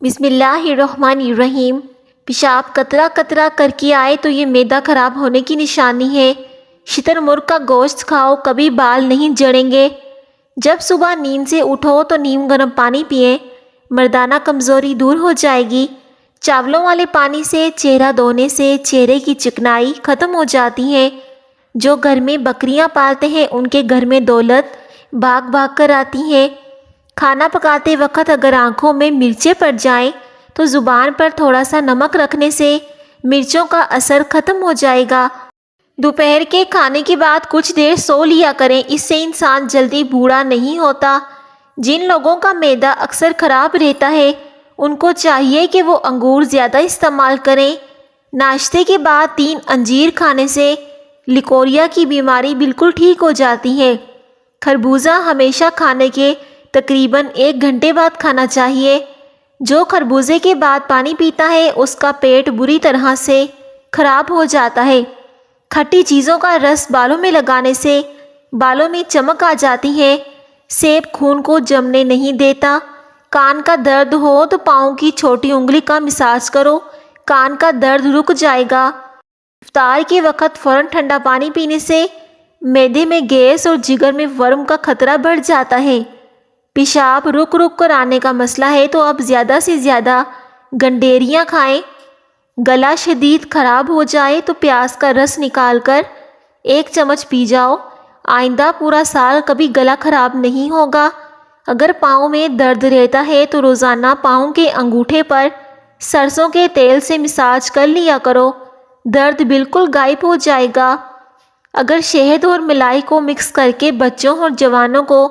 بسم اللہ الرحمن الرحیم۔ پیشاب قطرہ قطرہ کر کے آئے تو یہ معدہ خراب ہونے کی نشانی ہے۔ شتر مرغ کا گوشت کھاؤ، کبھی بال نہیں جڑیں گے۔ جب صبح نیند سے اٹھو تو نیم گرم پانی پئیں، مردانہ کمزوری دور ہو جائے گی۔ چاولوں والے پانی سے چہرہ دھونے سے چہرے کی چکنائی ختم ہو جاتی ہے۔ جو گھر میں بکریاں پالتے ہیں ان کے گھر میں دولت بھاگ بھاگ کر آتی ہے۔ کھانا پکاتے وقت اگر آنکھوں میں مرچیں پڑ جائیں تو زبان پر تھوڑا سا نمک رکھنے سے مرچوں کا اثر ختم ہو جائے گا۔ دوپہر کے کھانے کے بعد کچھ دیر سو لیا کریں، اس سے انسان جلدی بوڑھا نہیں ہوتا۔ جن لوگوں کا معدہ اکثر خراب رہتا ہے ان کو چاہیے کہ وہ انگور زیادہ استعمال کریں۔ ناشتے کے بعد 3 انجیر کھانے سے لیکوریا کی بیماری بالکل ٹھیک ہو جاتی ہے۔ خربوزہ ہمیشہ کھانے کے تقریباً 1 گھنٹے بعد کھانا چاہیے۔ جو خربوزے کے بعد پانی پیتا ہے اس کا پیٹ بری طرح سے خراب ہو جاتا ہے۔ کھٹی چیزوں کا رس بالوں میں لگانے سے بالوں میں چمک آ جاتی ہے۔ سیب خون کو جمنے نہیں دیتا۔ کان کا درد ہو تو پاؤں کی چھوٹی انگلی کا مساج کرو، کان کا درد رک جائے گا۔ افطار کے وقت فوراً ٹھنڈا پانی پینے سے معدے میں گیس اور جگر میں ورم کا خطرہ بڑھ جاتا ہے۔ پیشاب رک رک کر آنے کا مسئلہ ہے تو اب زیادہ سے زیادہ گنڈیریاں کھائیں۔ گلا شدید خراب ہو جائے تو پیاز کا رس نکال کر 1 چمچ پی جاؤ، آئندہ پورا سال کبھی گلا خراب نہیں ہوگا۔ اگر پاؤں میں درد رہتا ہے تو روزانہ پاؤں کے انگوٹھے پر سرسوں کے تیل سے مساج کر لیا کرو، درد بالکل غائب ہو جائے گا۔ اگر شہد اور ملائی کو مکس کر کے بچوں اور جوانوں کو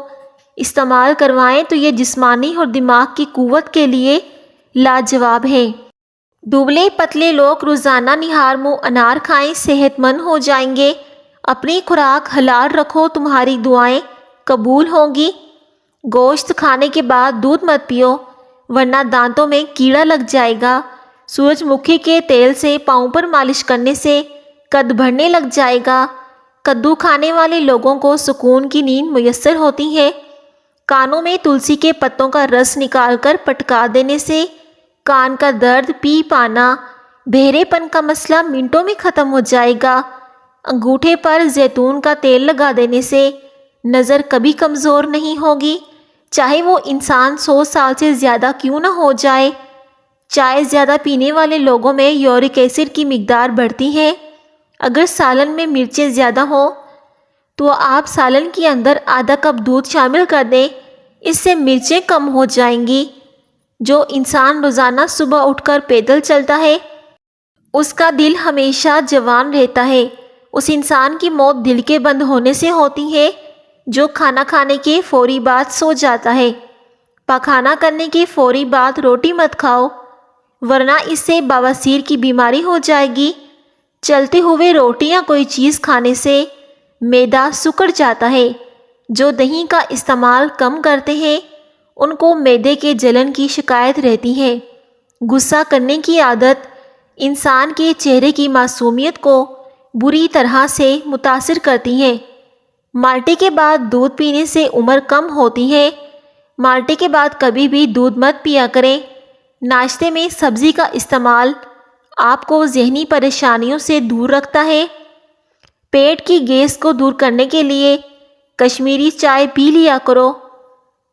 استعمال کروائیں تو یہ جسمانی اور دماغ کی قوت کے لیے لاجواب ہے۔ دبلے پتلے لوگ روزانہ نہار منہ انار کھائیں، صحت مند ہو جائیں گے۔ اپنی خوراک حلال رکھو، تمہاری دعائیں قبول ہوں گی۔ گوشت کھانے کے بعد دودھ مت پیو ورنہ دانتوں میں کیڑا لگ جائے گا۔ سورج مکھی کے تیل سے پاؤں پر مالش کرنے سے قد بڑھنے لگ جائے گا۔ کدو کھانے والے لوگوں کو سکون کی نیند میسر ہوتی ہے۔ کانوں میں تلسی کے پتوں کا رس نکال کر پٹکا دینے سے کان کا درد پی پانا، بہرے پن کا مسئلہ منٹوں میں ختم ہو جائے گا۔ انگوٹھے پر زیتون کا تیل لگا دینے سے نظر کبھی کمزور نہیں ہوگی، چاہے وہ انسان 100 سال سے زیادہ کیوں نہ ہو جائے۔ چائے زیادہ پینے والے لوگوں میں یورک ایسڈ کی مقدار بڑھتی ہے۔ اگر سالن میں مرچیں زیادہ ہوں تو آپ سالن کے اندر آدھا کپ دودھ شامل کر دیں، اس سے مرچیں کم ہو جائیں گی۔ جو انسان روزانہ صبح اٹھ کر پیدل چلتا ہے اس کا دل ہمیشہ جوان رہتا ہے۔ اس انسان کی موت دل کے بند ہونے سے ہوتی ہے جو کھانا کھانے کے فوری بعد سو جاتا ہے۔ پاخانہ کرنے کے فوری بعد روٹی مت کھاؤ ورنہ اس سے بواسیر کی بیماری ہو جائے گی۔ چلتے ہوئے روٹی یا کوئی چیز کھانے سے معدہ سکڑ جاتا ہے۔ جو دہی کا استعمال کم کرتے ہیں ان کو معدے کے جلن کی شکایت رہتی ہے۔ غصہ کرنے کی عادت انسان کے چہرے کی معصومیت کو بری طرح سے متاثر کرتی ہے۔ مالٹے کے بعد دودھ پینے سے عمر کم ہوتی ہے۔ مالٹے کے بعد کبھی بھی دودھ مت پیا کریں۔ ناشتے میں سبزی کا استعمال آپ کو ذہنی پریشانیوں سے دور رکھتا ہے۔ پیٹ کی گیس کو دور کرنے کے لیے کشمیری چائے پی لیا کرو۔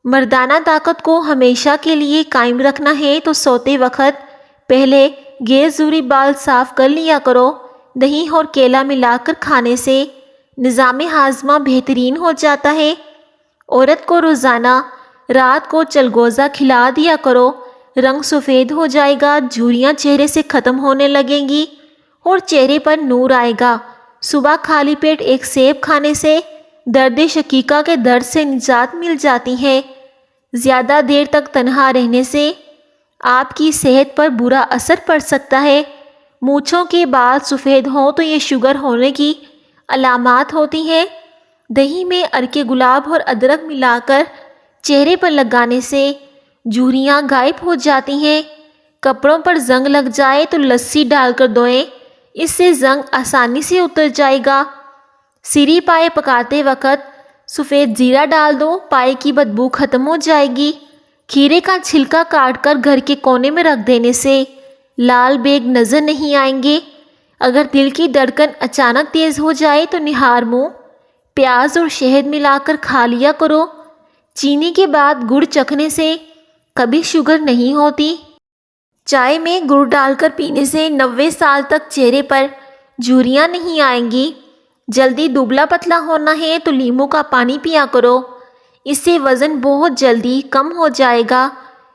مردانہ طاقت کو ہمیشہ کے لیے قائم رکھنا ہے تو سوتے وقت پہلے گیس زوری بال صاف کر لیا کرو۔ دہی اور کیلا ملا کر کھانے سے نظام ہاضمہ بہترین ہو جاتا ہے۔ عورت کو روزانہ رات کو چلگوزہ کھلا دیا کرو، رنگ سفید ہو جائے گا، جھریاں چہرے سے ختم ہونے لگیں گی اور چہرے پر نور آئے گا۔ صبح خالی پیٹ 1 سیب کھانے سے درد شقیقہ کے درد سے نجات مل جاتی ہے۔ زیادہ دیر تک تنہا رہنے سے آپ کی صحت پر برا اثر پڑ سکتا ہے۔ مونچھوں کے بال سفید ہوں تو یہ شوگر ہونے کی علامات ہوتی ہیں۔ دہی میں عرق گلاب اور ادرک ملا کر چہرے پر لگانے سے جھریاں غائب ہو جاتی ہیں۔ کپڑوں پر زنگ لگ جائے تو لسی ڈال کر دھوئیں، اس سے زنگ آسانی سے اتر جائے گا۔ سری پائے پکاتے وقت سفید زیرہ ڈال دو، پائے کی بدبو ختم ہو جائے گی۔ کھیرے کا چھلکا کاٹ کر گھر کے کونے میں رکھ دینے سے لال بیگ نظر نہیں آئیں گے۔ اگر دل کی دھڑکن اچانک تیز ہو جائے تو نہار منہ پیاز اور شہد ملا کر کھا لیا کرو۔ چینی کے بعد گڑ چکھنے سے کبھی شوگر نہیں ہوتی۔ چائے میں گڑ ڈال کر پینے سے 90 سال تک چہرے پر جھریاں نہیں آئیں گی۔ جلدی دبلا پتلا ہونا ہے تو لیموں کا پانی پیا کرو، اس سے وزن بہت جلدی کم ہو جائے گا۔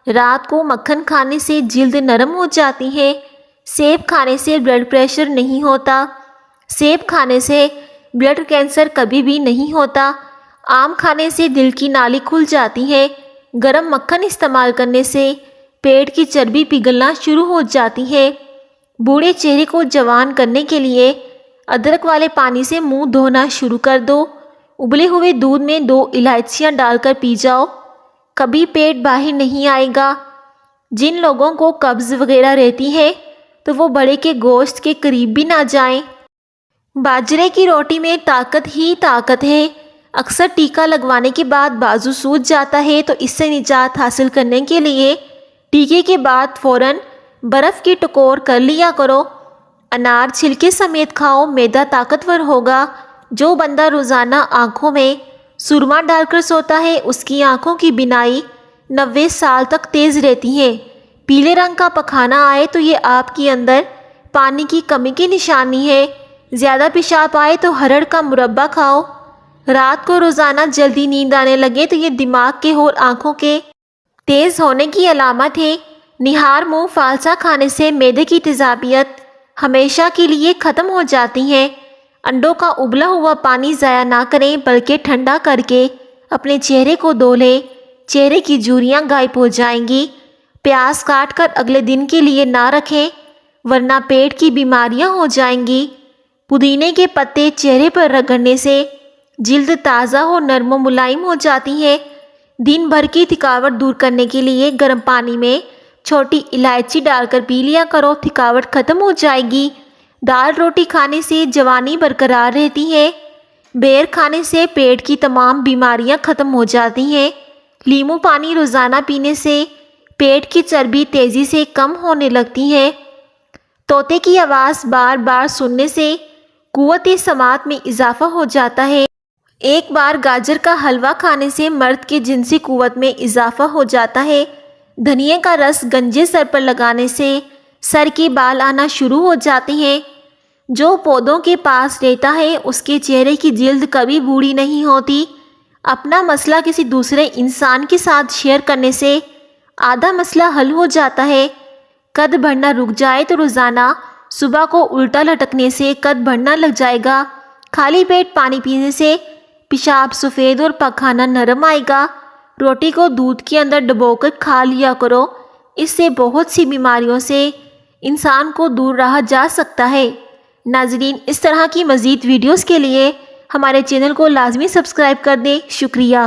رات کو مکھن کھانے سے جلد نرم ہو جاتی ہے۔ سیب کھانے سے بلڈ پریشر نہیں ہوتا۔ سیب کھانے سے بلڈ کینسر کبھی بھی نہیں ہوتا۔ آم کھانے سے دل کی نالی کھل جاتی ہے۔ گرم مکھن استعمال کرنے سے پیٹ کی چربی پگھلنا شروع ہو جاتی ہے۔ بوڑھے چہرے کو جوان کرنے کے لیے ادرک والے پانی سے منہ دھونا شروع کر دو۔ ابلے ہوئے دودھ میں 2 الائچیاں ڈال کر پی جاؤ، کبھی پیٹ باہر نہیں آئے گا۔ جن لوگوں کو قبض وغیرہ رہتی ہے تو وہ بڑے کے گوشت کے قریب بھی نہ جائیں۔ باجرے کی روٹی میں طاقت ہی طاقت ہے۔ اکثر ٹیکا لگوانے کے بعد بازو سوج جاتا ہے، تو اس سے نجات حاصل کرنے کے لیے ٹیکے کے بعد فوراً برف کی ٹکور کر لیا کرو۔ انار چھلکے سمیت کھاؤ، معدہ طاقتور ہوگا۔ جو بندہ روزانہ آنکھوں میں سرما ڈال کر سوتا ہے اس کی آنکھوں کی بینائی 90 سال تک تیز رہتی ہے۔ پیلے رنگ کا پخانہ آئے تو یہ آپ کے اندر پانی کی کمی کی نشانی ہے۔ زیادہ پیشاب آئے تو ہرڑ کا مربع کھاؤ۔ رات کو روزانہ جلدی نیند آنے لگے تو یہ دماغ کے اور آنکھوں کے تیز ہونے کی علامت ہے۔ نہار منہ فالسا کھانے سے معدے کی تیزابیت ہمیشہ کے لیے ختم ہو جاتی ہے۔ انڈوں کا ابلا ہوا پانی ضائع نہ کریں بلکہ ٹھنڈا کر کے اپنے چہرے کو دھو لیں، چہرے کی جھریاں غائب ہو جائیں گی۔ پیاز کاٹ کر اگلے دن کے لیے نہ رکھیں ورنہ پیٹ کی بیماریاں ہو جائیں گی۔ پودینے کے پتے چہرے پر رگڑنے سے جلد تازہ اور نرم و ملائم ہو جاتی ہے۔ دن بھر کی تھکاوٹ دور کرنے کے لیے گرم پانی میں چھوٹی الائچی ڈال کر پی لیا کرو، تھکاوٹ ختم ہو جائے گی۔ دال روٹی کھانے سے جوانی برقرار رہتی ہے۔ بیر کھانے سے پیٹ کی تمام بیماریاں ختم ہو جاتی ہیں۔ لیموں پانی روزانہ پینے سے پیٹ کی چربی تیزی سے کم ہونے لگتی ہے۔ طوطے کی آواز بار بار سننے سے قوت سماعت میں اضافہ ہو جاتا ہے۔ ایک بار گاجر کا حلوہ کھانے سے مرد کی جنسی قوت میں اضافہ ہو جاتا ہے۔ دھنیا کا رس گنجے سر پر لگانے سے سر کے بال آنا شروع ہو جاتے ہیں۔ جو پودوں کے پاس رہتا ہے اس کے چہرے کی جلد کبھی بوڑھی نہیں ہوتی۔ اپنا مسئلہ کسی دوسرے انسان کے ساتھ شیئر کرنے سے آدھا مسئلہ حل ہو جاتا ہے۔ قد بڑھنا رک جائے تو روزانہ صبح کو الٹا لٹکنے سے قد بڑھنا لگ جائے گا۔ خالی پیٹ پانی پینے سے پیشاب سفید اور پخانہ نرم آئے گا۔ روٹی کو دودھ کے اندر ڈبو کر کھا لیا کرو، اس سے بہت سی بیماریوں سے انسان کو دور رہا جا سکتا ہے۔ ناظرین، اس طرح کی مزید ویڈیوز کے لیے ہمارے چینل کو لازمی سبسکرائب کر دیں۔ شکریہ۔